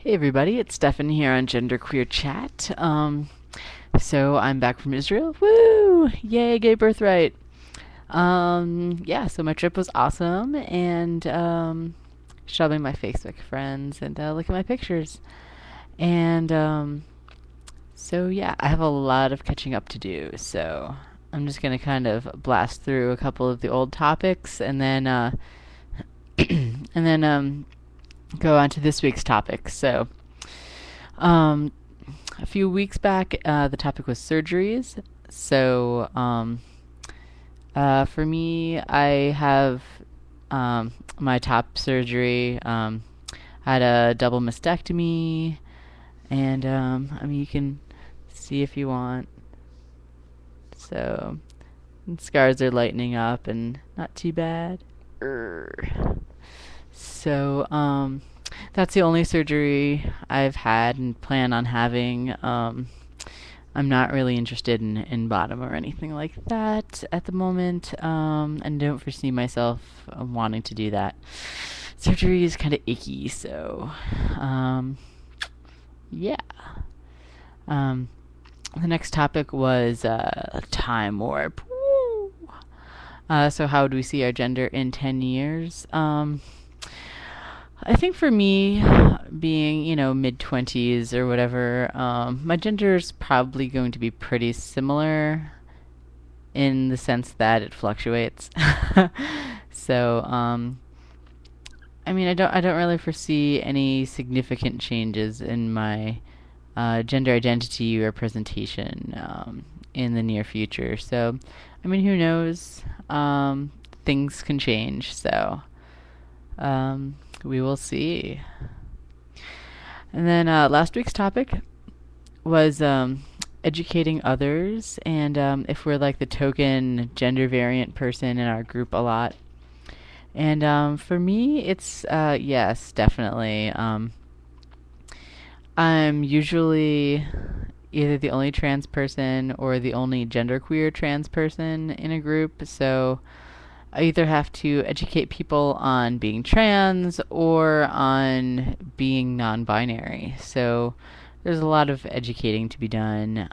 Hey everybody, it's Stephan here on GenderqueerChat. So I'm back from Israel. Woo! Yay, gay birthright. Yeah, so my trip was awesome, and shoving my Facebook friends and look at my pictures. And so yeah, I have a lot of catching up to do. So I'm just gonna kind of blast through a couple of the old topics, and then and then go on to this week's topic. So. Um, a few weeks back, the topic was surgeries. So, for me, I have my top surgery. Had a double mastectomy, and I mean, you can see if you want. So, scars are lightening up and not too bad. So, that's the only surgery I've had and plan on having. I'm not really interested in bottom or anything like that at the moment, and don't foresee myself wanting to do that. Surgery is kind of icky, so yeah. Um, the next topic was time warp. Woo! So how would we see our gender in 10 years? I think for me, being, mid 20s or whatever, my gender is probably going to be pretty similar in the sense that it fluctuates. So, I mean, I don't really foresee any significant changes in my gender identity or presentation in the near future. So, I mean, who knows? Things can change, so we will see. And then last week's topic was educating others, and if we're like the token gender variant person in our group a lot. And for me, it's yes, definitely. I'm usually either the only trans person or the only genderqueer trans person in a group, so I either have to educate people on being trans or on being non binary. So there's a lot of educating to be done.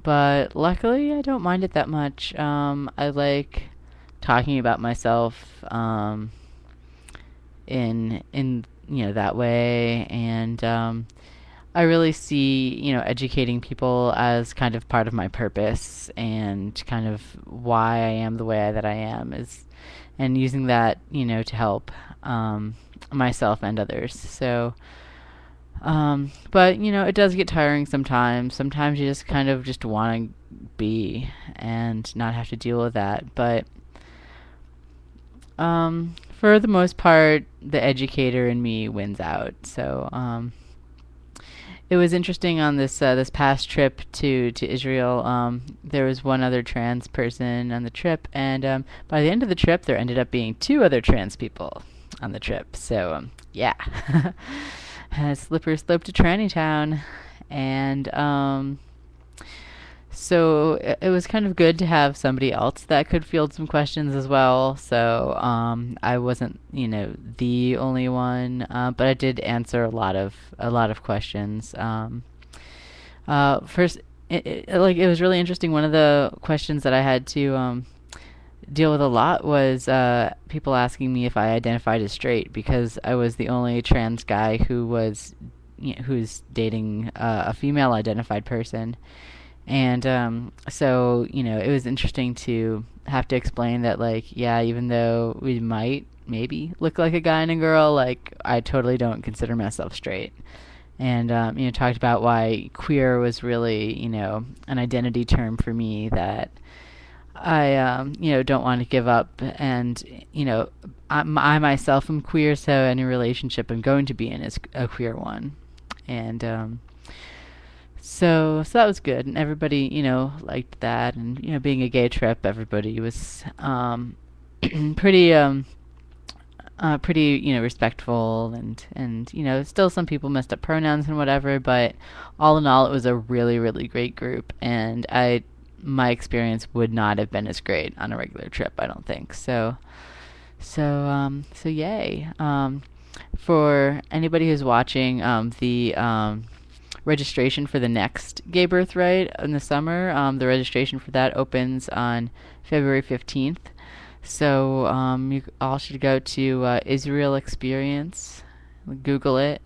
But luckily, I don't mind it that much. I like talking about myself in that way, and I really see, educating people as kind of part of my purpose and kind of why I am the way that I am is, and using that, to help myself and others. So, but it does get tiring sometimes. Sometimes you just kind of just want to be and not have to deal with that. But for the most part, the educator in me wins out. So, it was interesting on this past trip to Israel. There was one other trans person on the trip, and by the end of the trip, there ended up being two other trans people on the trip. So yeah, slippery slope to Tranny Town, and so it was kind of good to have somebody else that could field some questions as well. So I wasn't, the only one, but I did answer a lot of questions. First, it was really interesting. One of the questions that I had to deal with a lot was people asking me if I identified as straight because I was the only trans guy who's dating a female identified person. And so, it was interesting to have to explain that, like, yeah, even though we might maybe look like a guy and a girl, like, I totally don't consider myself straight. And, talked about why queer was really, an identity term for me that I, don't want to give up. And, I myself am queer, so any relationship I'm going to be in is a queer one. And, so that was good, and everybody, liked that. And being a gay trip, everybody was pretty, pretty, respectful, and still some people messed up pronouns and whatever. But all in all, it was a really, really great group, and my experience would not have been as great on a regular trip, I don't think. So yay. For anybody who's watching, the registration for the next Gay Birthright in the summer, the registration for that opens on February 15th. So you all should go to Israel Experience, Google it,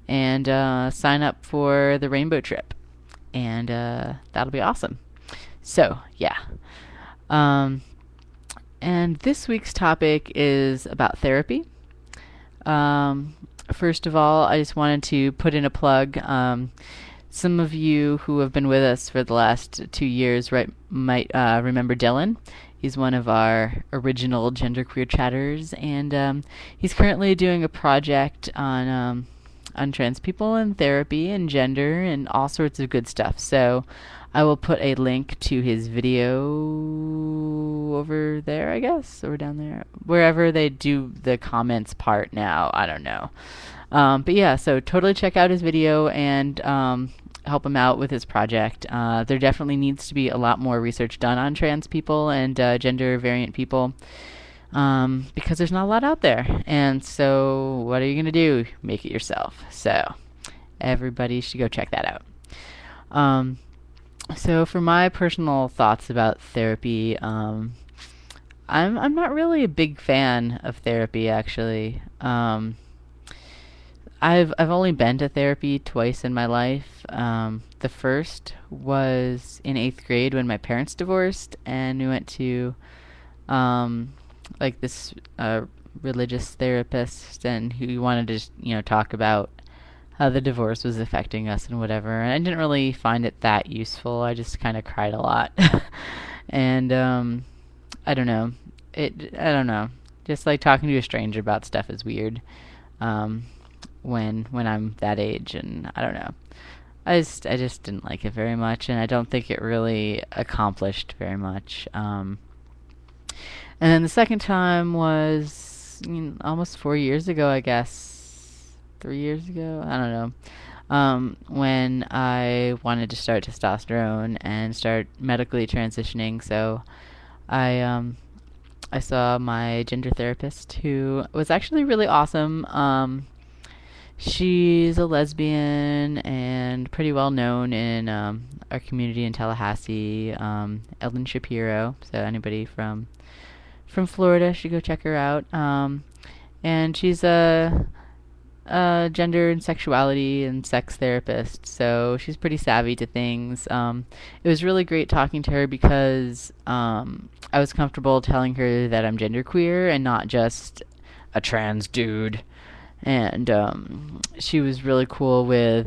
and sign up for the Rainbow Trip. And that'll be awesome. So, yeah. Um, and this week's topic is about therapy. Um, First of all, I just wanted to put in a plug. Some of you who have been with us for the last 2 years might remember Dylan. He's one of our original genderqueer chatters, and he's currently doing a project on trans people and therapy and gender and all sorts of good stuff. So I will put a link to his video over there, I guess, or down there, wherever they do the comments part now. I don't know. But yeah, so totally check out his video and help him out with his project. There definitely needs to be a lot more research done on trans people and gender variant people, because there's not a lot out there. And so what are you going to do? Make it yourself. So everybody should go check that out. So for my personal thoughts about therapy, I'm not really a big fan of therapy, actually. I've only been to therapy twice in my life. The first was in 8th grade when my parents divorced, and we went to like this religious therapist, and who wanted to talk about how the divorce was affecting us and whatever. And I didn't really find it that useful. I just kind of cried a lot, and I don't know. I don't know. Just like talking to a stranger about stuff is weird. When I'm that age, and I don't know. I just didn't like it very much, and I don't think it really accomplished very much. And then the second time was almost 4 years ago, I guess. 3 years ago? I don't know. When I wanted to start testosterone and start medically transitioning, so I saw my gender therapist, who was actually really awesome. She's a lesbian and pretty well known in our community in Tallahassee. Ellen Shapiro. So anybody from Florida should go check her out. And she's a gender and sexuality and sex therapist. So she's pretty savvy to things. It was really great talking to her because I was comfortable telling her that I'm genderqueer and not just a trans dude. And she was really cool with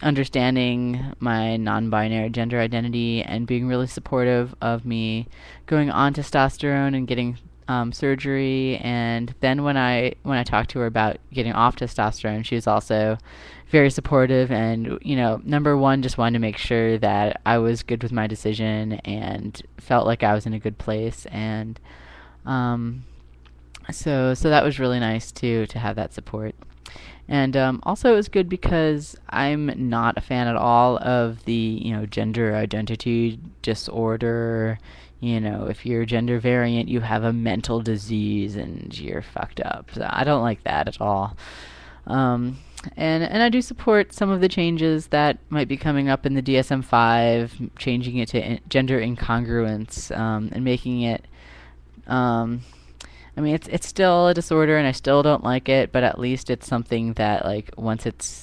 understanding my non-binary gender identity and being really supportive of me going on testosterone and getting surgery. And then when I talked to her about getting off testosterone, she was also very supportive, and number one, just wanted to make sure that I was good with my decision and felt like I was in a good place. And so that was really nice too, to have that support. And also it was good because I'm not a fan at all of the gender identity disorder. If you're gender variant, you have a mental disease and you're fucked up. So I don't like that at all. And I do support some of the changes that might be coming up in the DSM-5, changing it to gender incongruence, and making it I mean, it's still a disorder, and I still don't like it, but at least it's something that, like, once it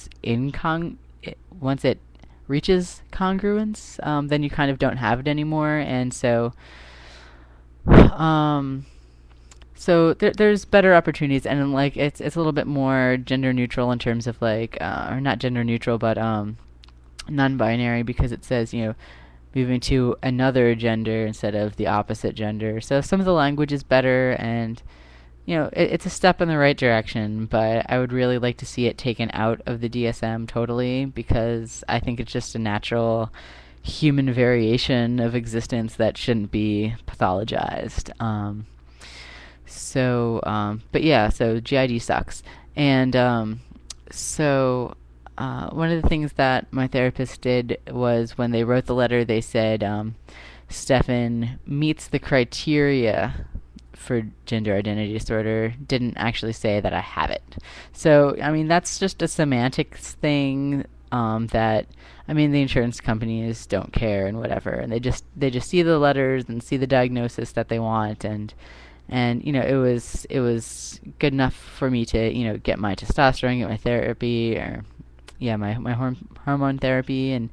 reaches congruence, then you kind of don't have it anymore, and so there's better opportunities, and like it's a little bit more gender neutral in terms of like, or not gender neutral, but non-binary, because it says moving to another gender instead of the opposite gender. So some of the language is better, and it's a step in the right direction, but I would really like to see it taken out of the DSM totally, because I think it's just a natural human variation of existence that shouldn't be pathologized. But yeah, so GID sucks. And one of the things that my therapist did was, when they wrote the letter, they said, Stephan meets the criteria for gender identity disorder didn't actually say that I have it. So, I mean, that's just a semantics thing, that, I mean, the insurance companies don't care and whatever, and they just see the letters and see the diagnosis that they want, and it was good enough for me to get my testosterone, get my therapy, or yeah, my hormone therapy, and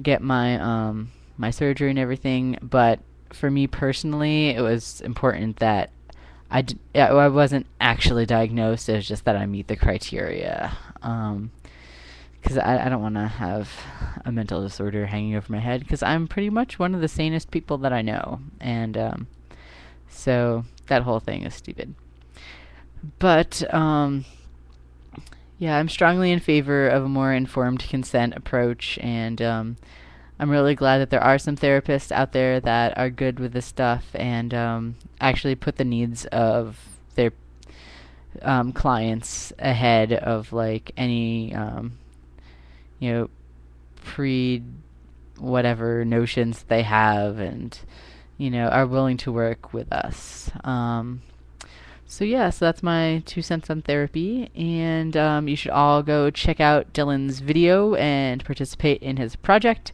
get my surgery and everything. But for me personally, it was important that I wasn't actually diagnosed. It was just that I meet the criteria. Because I don't want to have a mental disorder hanging over my head, because I'm pretty much one of the sanest people that I know. And so that whole thing is stupid. But yeah, I'm strongly in favor of a more informed consent approach, and I'm really glad that there are some therapists out there that are good with this stuff and actually put the needs of their clients ahead of like any you know pre whatever notions they have, and are willing to work with us. So yeah, so that's my 2 cents on therapy, and you should all go check out Dylan's video and participate in his project.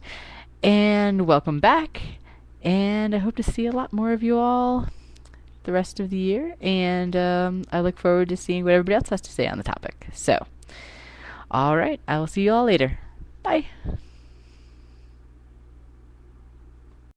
And welcome back, and I hope to see a lot more of you all the rest of the year, and I look forward to seeing what everybody else has to say on the topic. So, alright, I will see you all later. Bye!